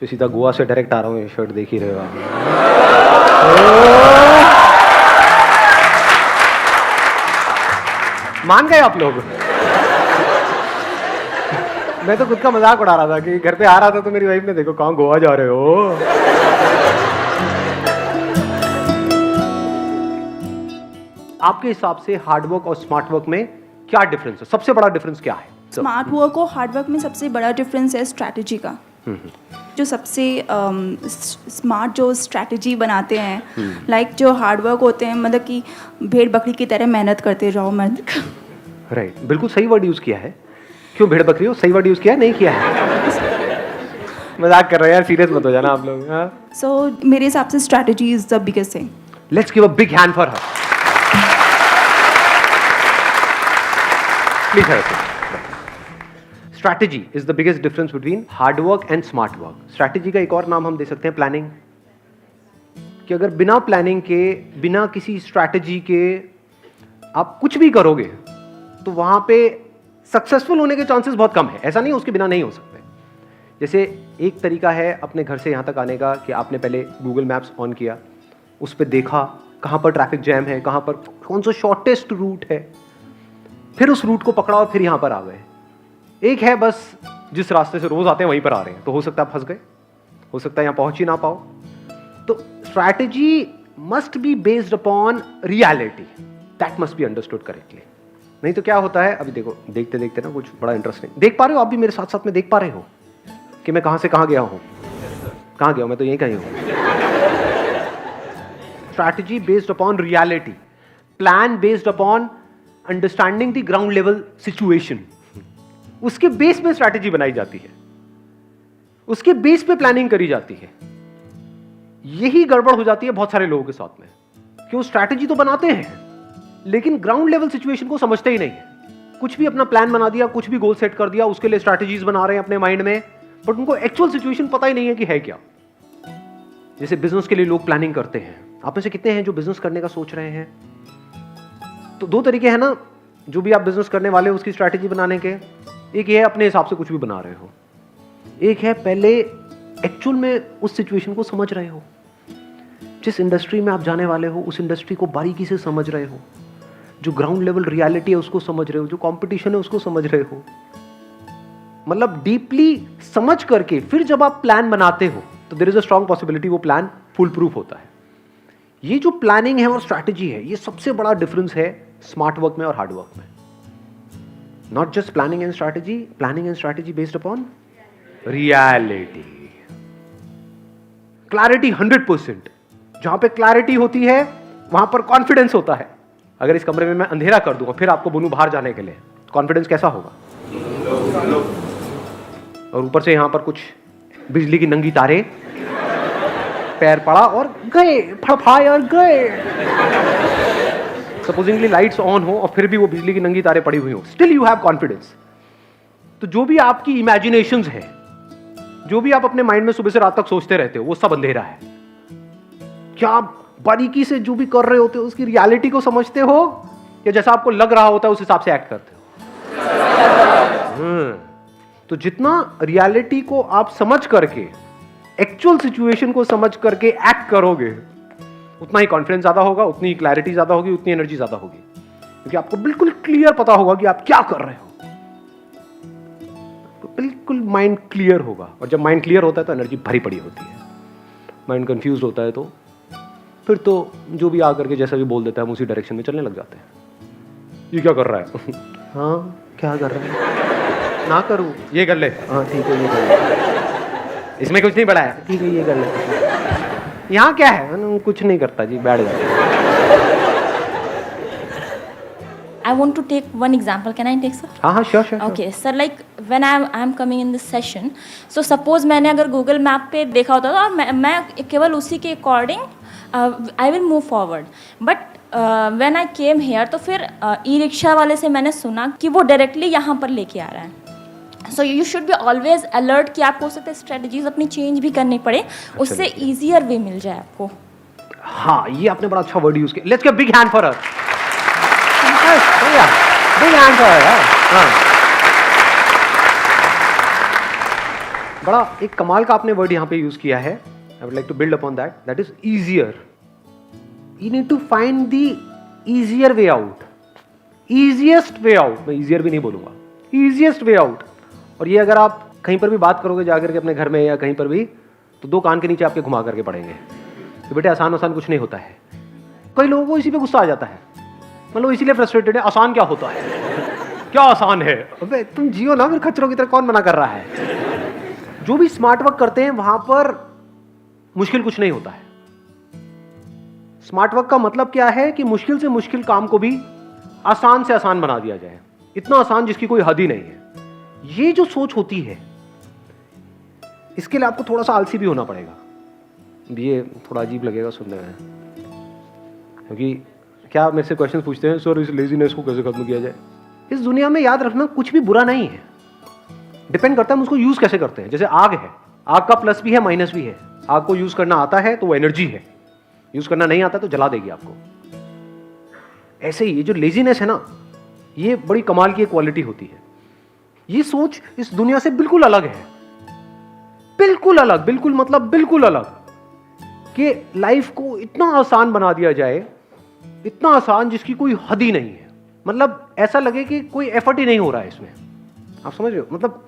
तो सीधा गोवा से डायरेक्ट आ रहा हूँ, ये शर्ट देख ही रहे हो आप। मान गए आप लोग। मैं तो खुद का मजाक उड़ा रहा था कि घर पे आ रहा था तो मेरी वाइफ ने देखो कहाँ गोवा जा रहे हो। आपके हिसाब से हार्डवर्क और स्मार्ट वर्क में क्या डिफरेंस है? सबसे बड़ा डिफरेंस क्या है? स्मार्ट वर्क और हार्ड वर्क में सबसे बड़ा डिफरेंस है स्ट्रैटेजी का। जो सबसे स्मार्ट जो स्ट्रैटेजी बनाते हैं, लाइक जो हार्ड वर्क होते हैं, मतलब कि भेड़ बकरी की तरह मेहनत करते जाओ राइट, बिल्कुल सही वर्ड यूज किया है। क्यों भेड़ बकरी हो? सही वर्ड यूज किया है, नहीं किया है? मजाक कर रहे हैं यार, सीरियस मत हो जाना आप लोग। सो मेरे हिसाब से strategy is the biggest thing. Let's give a big hand for her. Please have a strategy is the biggest difference between hard work and smart work. Strategy का एक और नाम हम दे सकते हैं प्लानिंग। कि अगर बिना प्लानिंग के, बिना किसी स्ट्रैटेजी के आप कुछ भी करोगे तो वहां पे सक्सेसफुल होने के चांसेस बहुत कम है। ऐसा नहीं उसके बिना नहीं हो सकते। जैसे एक तरीका है अपने घर से यहां तक आने का कि आपने पहले गूगल मैप्स ऑन किया, उस पर देखा कहां पर ट्रैफिक जैम है, कहां पर कौन सा शॉर्टेस्ट रूट है, फिर उस रूट को पकड़ा और फिर यहां पर आ गए। एक है बस जिस रास्ते से रोज आते हैं वहीं पर आ रहे हैं, तो हो सकता है फंस गए, हो सकता है यहां पहुंच ही ना पाओ। तो strategy must be based upon reality, that must be understood correctly. नहीं तो क्या होता है, अभी देखो देखते देखते ना कुछ बड़ा इंटरेस्टिंग देख पा रहे हो आप भी मेरे साथ साथ में, देख पा रहे हो कि मैं कहां से कहां गया हूं। कहां गया हूं मैं? तो यहीं कहीं हूं। Strategy based upon reality, plan based upon understanding the ground level situation. उसके बेस पे स्ट्रैटेजी बनाई जाती है, उसके बेस पे प्लानिंग करी जाती है। यही गड़बड़ हो जाती है बहुत सारे लोगों के साथ में कि वो स्ट्रैटेजी तो बनाते हैं लेकिन ग्राउंड लेवल सिचुएशन को समझते ही नहीं है। कुछ भी अपना प्लान बना दिया, कुछ भी गोल सेट कर दिया, उसके लिए स्ट्रैटेजीज बना रहे हैं अपने माइंड में, बट उनको एक्चुअल सिचुएशन पता ही नहीं है कि है क्या। जैसे बिजनेस के लिए लोग प्लानिंग करते हैं, आप में से कितने हैं जो बिजनेस करने का सोच रहे हैं? तो दो तरीके हैं ना, जो भी आप बिजनेस करने वाले हो उसकी स्ट्रैटेजी बनाने के। एक ये है अपने हिसाब से कुछ भी बना रहे हो, एक है पहले एक्चुअल में उस सिचुएशन को समझ रहे हो। जिस इंडस्ट्री में आप जाने वाले हो उस इंडस्ट्री को बारीकी से समझ रहे हो, जो ग्राउंड लेवल रियलिटी है उसको समझ रहे हो, जो कंपटीशन है उसको समझ रहे हो। मतलब डीपली समझ करके फिर जब आप प्लान बनाते हो तो there is a strong possibility वो प्लान फुल प्रूफ होता है। ये जो प्लानिंग है और स्ट्रैटेजी है, ये सबसे बड़ा डिफरेंस है स्मार्ट वर्क में और हार्ड वर्क में। Not just planning and strategy, planning and strategy based upon reality. Clarity 100%। जहां पे क्लैरिटी होती है वहां पर कॉन्फिडेंस होता है। अगर इस कमरे में मैं अंधेरा कर दूंगा फिर आपको बोलूं बाहर जाने के लिए, कॉन्फिडेंस कैसा होगा? और ऊपर से यहां पर कुछ बिजली की नंगी तारे, पैर पड़ा और गए, फड़फड़ाए और गए। सपोजिंगली लाइट्स ऑन हो और फिर भी वो बिजली की नंगी तारे पड़ी हुई हो, स्टिल यू हैव कॉन्फिडेंस। तो जो भी आपकी इमेजिनेशंस है, जो भी आप अपने माइंड में सुबह से रात तक सोचते रहते हो, वो सब अंधेरा है। क्या आप बारीकी से जो भी कर रहे होते हो उसकी रियलिटी को समझते हो, या जैसा आपको लग रहा होता है उस हिसाब से एक्ट करते हो? तो जितना रियलिटी को आप समझ करके, एक्चुअल सिचुएशन को समझ करके एक्ट करोगे, उतना ही कॉन्फिडेंस ज्यादा होगा, उतनी ही क्लैरिटी ज्यादा होगी, उतनी एनर्जी ज्यादा होगी, क्योंकि आपको बिल्कुल क्लियर पता होगा कि आप क्या कर रहे हो। तो बिल्कुल माइंड क्लियर होगा, और जब माइंड क्लियर होता है तो एनर्जी भरी पड़ी होती है। माइंड कंफ्यूज होता है तो फिर तो जो भी आकर के जैसा भी बोल देता है हम उसी डायरेक्शन में चलने लग जाते हैं। ये क्या कर रहा है? हाँ क्या कर रहा है? ना करूँ, ये कर ले। हाँ ठीक है, ये कर ले। इसमें कुछ नहीं बड़ा है, ठीक है ये कर ले। यहाँ क्या है? कुछ नहीं करता जी, बैठ जाओ। I want to take one example. Can I take, sir? हाँ sure. Okay, sir. Like when I'm coming in this session, so suppose मैंने अगर Google Map पे देखा होता था और मैं केवल उसी के according I will move forward. But when I came here, तो फिर ई-रिक्शा वाले से मैंने सुना कि वो डायरेक्टली यहाँ पर लेके आ रहा है। So you should be always alert कि आपको हो सकता है स्ट्रेटजीज अपनी चेंज भी करनी पड़े, उससे ईजियर वे मिल जाए आपको। हाँ, ये आपने बड़ा अच्छा वर्ड यूज किया। Let's give big hand for her. Big hand for her. हाँ, बड़ा एक कमाल का आपने वर्ड यहाँ पे यूज किया है, I would like to build upon that, that is easier. You need to find the easier way out, easiest way out. मैं ईजियर भी नहीं बोलूंगा, ईजिएस्ट वे आउट. और ये अगर आप कहीं पर भी बात करोगे जाकर के अपने घर में या कहीं पर भी, तो दो कान के नीचे आपके घुमा करके पड़ेंगे तो बेटे आसान आसान कुछ नहीं होता है. कई लोगों को इसी पे गुस्सा आ जाता है, मतलब इसीलिए फ्रस्ट्रेटेड है, आसान क्या होता है, क्या आसान है. अबे तुम जियो ना फिर खच्चरों की तरह, कौन मना कर रहा है. जो भी स्मार्ट वर्क करते हैं वहां पर मुश्किल कुछ नहीं होता है. स्मार्ट वर्क का मतलब क्या है कि मुश्किल से मुश्किल काम को भी आसान से आसान बना दिया जाए, इतना आसान जिसकी कोई हद ही नहीं है. ये जो सोच होती है, इसके लिए आपको थोड़ा सा आलसी भी होना पड़ेगा. ये थोड़ा अजीब लगेगा सुनने में, क्योंकि क्या मेरे से क्वेश्चन पूछते हैं, सर इस लेजीनेस को कैसे खत्म किया जाए. इस दुनिया में याद रखना कुछ भी बुरा नहीं है, डिपेंड करता है हम उसको यूज कैसे करते हैं. जैसे आग है, आग का प्लस भी है माइनस भी है. आग को यूज करना आता है तो वो एनर्जी है, यूज करना नहीं आता तो जला देगी आपको. ऐसे ही ये जो लेजीनेस है ना, ये बड़ी कमाल की एक क्वालिटी होती है. ये सोच इस दुनिया से बिल्कुल अलग है, बिल्कुल अलग, बिल्कुल मतलब बिल्कुल अलग, कि लाइफ को इतना आसान बना दिया जाए, इतना आसान जिसकी कोई हद ही नहीं है. मतलब ऐसा लगे कि कोई एफर्ट ही नहीं हो रहा है इसमें. आप समझ रहे हो, मतलब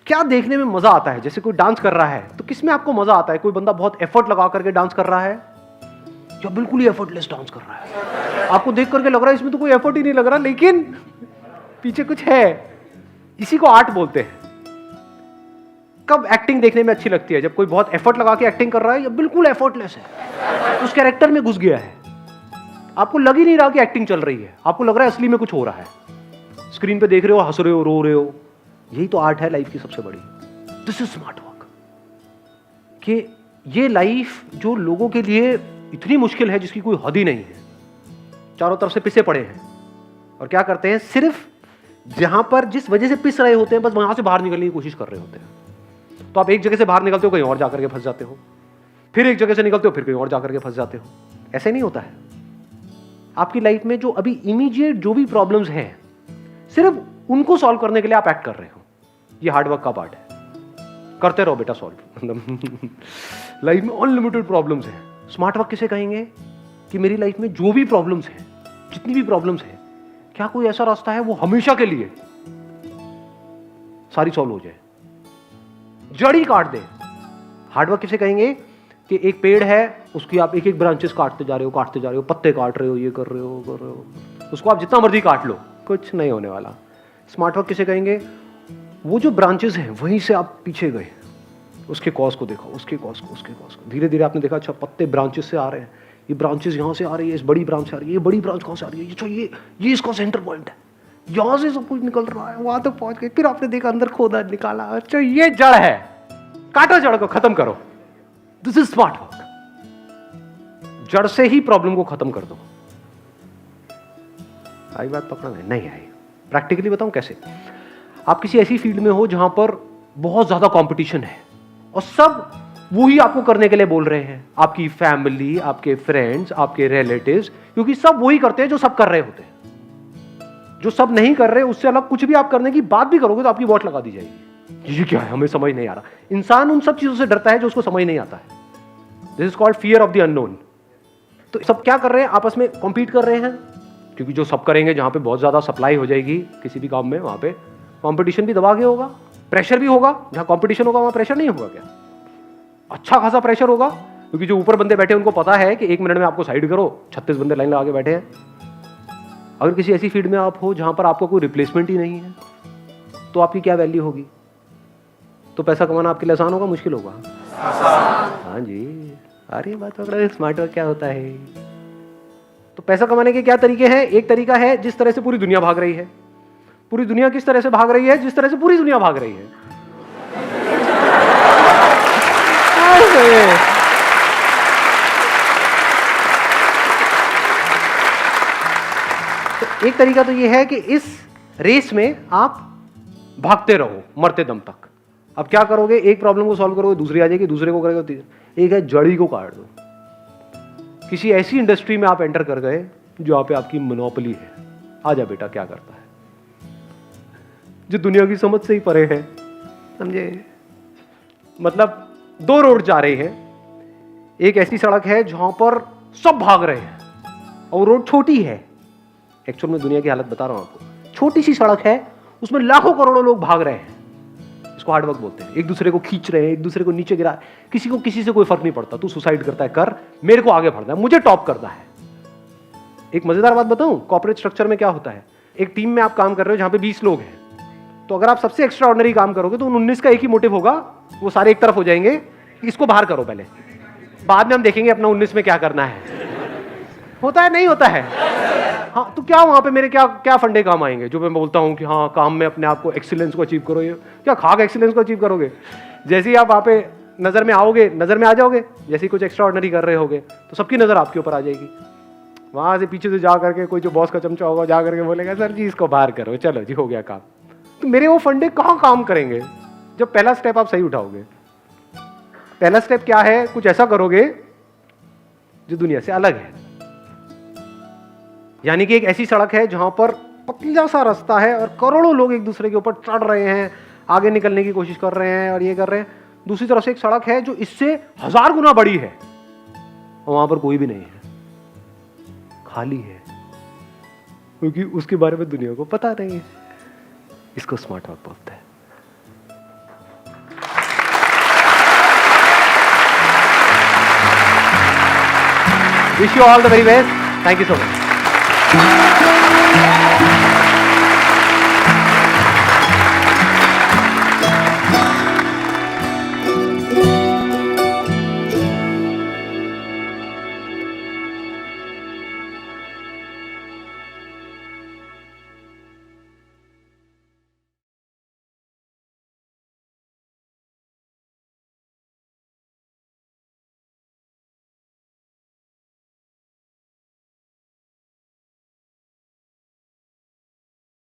क्या देखने में मजा आता है. जैसे कोई डांस कर रहा है तो किसमें आपको मजा आता है, कोई बंदा बहुत एफर्ट लगा करके डांस कर रहा है या बिल्कुल ही एफर्टलेस डांस कर रहा है. आपको देख करके लग रहा है इसमें तो कोई एफर्ट ही नहीं लग रहा, लेकिन पीछे कुछ है. इसी को आर्ट बोलते हैं. कब एक्टिंग देखने में अच्छी लगती है, जब कोई बहुत एफर्ट लगा के एक्टिंग कर रहा है या बिल्कुल एफर्टलेस है, उस कैरेक्टर में घुस गया है, आपको लग ही नहीं रहा कि एक्टिंग चल रही है, आपको लग रहा है असली में कुछ हो रहा है. स्क्रीन पे देख रहे हो, हंस रहे हो, रो रहे हो. यही तो आर्ट है लाइफ की सबसे बड़ी. This is smart work. कि ये लाइफ जो लोगों के लिए इतनी मुश्किल है जिसकी कोई हद ही नहीं है, चारों तरफ से पिसे पड़े हैं, और क्या करते हैं, सिर्फ जहां पर जिस वजह से पिस रहे होते हैं बस वहां से बाहर निकलने की कोशिश कर रहे होते हैं. तो आप एक जगह से बाहर निकलते हो, कहीं और जाकर के फंस जाते हो, फिर एक जगह से निकलते हो, फिर कहीं और जाकर के फंस जाते हो. ऐसे नहीं होता है. आपकी लाइफ में जो अभी इमीडिएट जो भी प्रॉब्लम्स हैं, सिर्फ उनको सॉल्व करने के लिए आप एक्ट कर रहे हो. ये हार्डवर्क का पार्ट है. करते रहो बेटा सॉल्व. लाइफ में अनलिमिटेड प्रॉब्लम्स हैं. स्मार्ट वर्क किसे कहेंगे कि मेरी लाइफ में जो भी प्रॉब्लम्स हैं, जितनी भी प्रॉब्लम्स हैं, क्या कोई ऐसा रास्ता है वो हमेशा के लिए सारी सॉल्व हो जाए, जड़ी काट दे. हार्डवर्क किसे कहेंगे कि एक पेड़ है, उसकी आप एक एक ब्रांचेस काटते जा रहे हो, पत्ते काट रहे हो, ये कर रहे हो, उसको आप जितना मर्जी काट लो, कुछ नहीं होने वाला. स्मार्ट वर्क किसे कहेंगे, वो जो ब्रांचेस हैं वहीं से आप पीछे गए, उसके कॉज को देखो, उसके कॉज को धीरे धीरे आपने देखा, अच्छा पत्ते ब्रांचेस से आ रहे हैं, ये ब्रांचेस यहाँ से आ रही है, इस बड़ी ब्रांच से आ रही है, ये बड़ी ब्रांच कहाँ से आ रही है, अच्छा ये इसका सेंटर पॉइंट है, यहाँ से सब कुछ निकल रहा है, वहां तक पहुंच गए. फिर आपने देखा, अंदर खोदा, निकाला, अच्छा ये जड़ है, काटो जड़ को, खत्म करो. This is smart work. जड़ से ही प्रॉब्लम को खत्म कर दो. आई बात पकड़ा में? नहीं आई. प्रैक्टिकली बताऊं कैसे. आप किसी ऐसी फील्ड में हो जहां पर बहुत ज्यादा कंपटीशन है और सब वही आपको करने के लिए बोल रहे हैं, आपकी फैमिली, आपके फ्रेंड्स, आपके रिलेटिव्स, क्योंकि सब वही करते हैं जो सब कर रहे होते हैं. जो सब नहीं कर रहे उससे अलग कुछ भी आप करने की बात भी करोगे तो आपकी वोट लगा दी जाएगी. ये क्या है, हमें समझ नहीं आ रहा. इंसान उन सब चीजों से डरता है जो उसको समझ नहीं आता है. This is called fear of the unknown. तो सब क्या कर रहे हैं, आपस में कॉम्पीट कर रहे हैं, क्योंकि जो सब करेंगे, जहां पे बहुत ज्यादा सप्लाई हो जाएगी किसी भी काम में, वहां पे कंपटीशन भी दबा के होगा, प्रेशर भी होगा. जहां कंपटीशन होगा वहां प्रेशर नहीं होगा क्या? अच्छा खासा प्रेशर होगा, क्योंकि जो ऊपर बंदे बैठे हैं उनको पता है कि 1 मिनट में आपको साइड करो, 36 बंदे लाइन लगा के बैठे हैं. अगर किसी ऐसी फील्ड में आप हो जहां पर आपको कोई रिप्लेसमेंट ही नहीं है, तो आपकी क्या वैल्यू होगी? तो पैसा कमाना आपके लिए आसान होगा, मुश्किल होगा? हाँ जी. अरे बात पकड़ा. स्मार्ट वर्क क्या होता है? तो पैसा कमाने के क्या तरीके हैं? एक तरीका है जिस तरह से पूरी दुनिया भाग रही है. पूरी दुनिया किस तरह से भाग रही है? जिस तरह से पूरी दुनिया भाग रही है. तो एक तरीका तो यह है कि इस रेस में आप भागते रहो मरते दम तक. अब क्या करोगे, एक प्रॉब्लम को सॉल्व करोगे, दूसरी आ जाएगी, दूसरे को करोगे, तीसरी. एक है जड़ी को काट दो. किसी ऐसी इंडस्ट्री में आप एंटर कर गए जहां पे आपकी मोनोपोली है. आजा बेटा, क्या करता है, जो दुनिया की समझ से ही परे है, समझे. मतलब 2 रोड जा रहे हैं, एक ऐसी सड़क है जहां पर सब भाग रहे हैं और रोड छोटी है। एक्चुअल में दुनिया की हालत बता रहा हूं आपको, छोटी सी सड़क है, उसमें लाखों करोड़ों लोग भाग रहे हैं। इसको हार्डवर्क बोलते हैं। एक दूसरे को खींच रहे हैं, एक दूसरे को नीचे गिरा, किसी को किसी से कोई फर्क नहीं पड़ता। तू सुसाइड करता है कर, मेरे को आगे बढ़ना है, मुझे टॉप करना है। एक मजेदार बात बताऊं, कॉर्पोरेट स्ट्रक्चर में क्या होता है, एक टीम में आप काम कर रहे हो जहां पे 20 लोग हैं, तो अगर आप सबसे एक्स्ट्रा ऑर्डिनरी काम करोगे तो उन 19 का एक ही मोटिव होगा, वो सारे एक तरफ हो जाएंगे, इसको बाहर करो पहले, बाद में हम देखेंगे अपना 19 में क्या करना है। होता है नहीं होता है? हाँ, तो क्या वहां पे मेरे क्या क्या फंडे काम आएंगे जो मैं बोलता हूँ कि हाँ काम में अपने आप को एक्सीलेंस को अचीव करो, ये क्या खाक एक्सीलेंस को अचीव करोगे? जैसे ही आप वहां पे नजर में आओगे, नजर में आ जाओगे, जैसे ही कुछ एक्स्ट्रा ऑर्डिनरी कर रहे होगे तो सबकी नजर आपके ऊपर आ जाएगी। वहां से पीछे से जा करके कोई जो बॉस का चमचा होगा जा करके बोलेगा सर जी इसको बाहर करो, चलो जी हो गया काम। तो मेरे वो फंडे कहाँ काम करेंगे जब पहला स्टेप आप सही उठाओगे? पहला स्टेप क्या है? कुछ ऐसा करोगे जो दुनिया से अलग है। यानी कि एक ऐसी सड़क है जहां पर पतला सा रास्ता है और करोड़ों लोग एक दूसरे के ऊपर चढ़ रहे हैं, आगे निकलने की कोशिश कर रहे हैं और ये कर रहे हैं। दूसरी तरफ से एक सड़क है जो इससे 1000 गुना बड़ी है और वहां पर कोई भी नहीं है, खाली है, क्योंकि उसके बारे में दुनिया को पता नहीं है। इसको स्मार्ट वर्क बोलते हैं। Wish you all the very best. Thank you so much.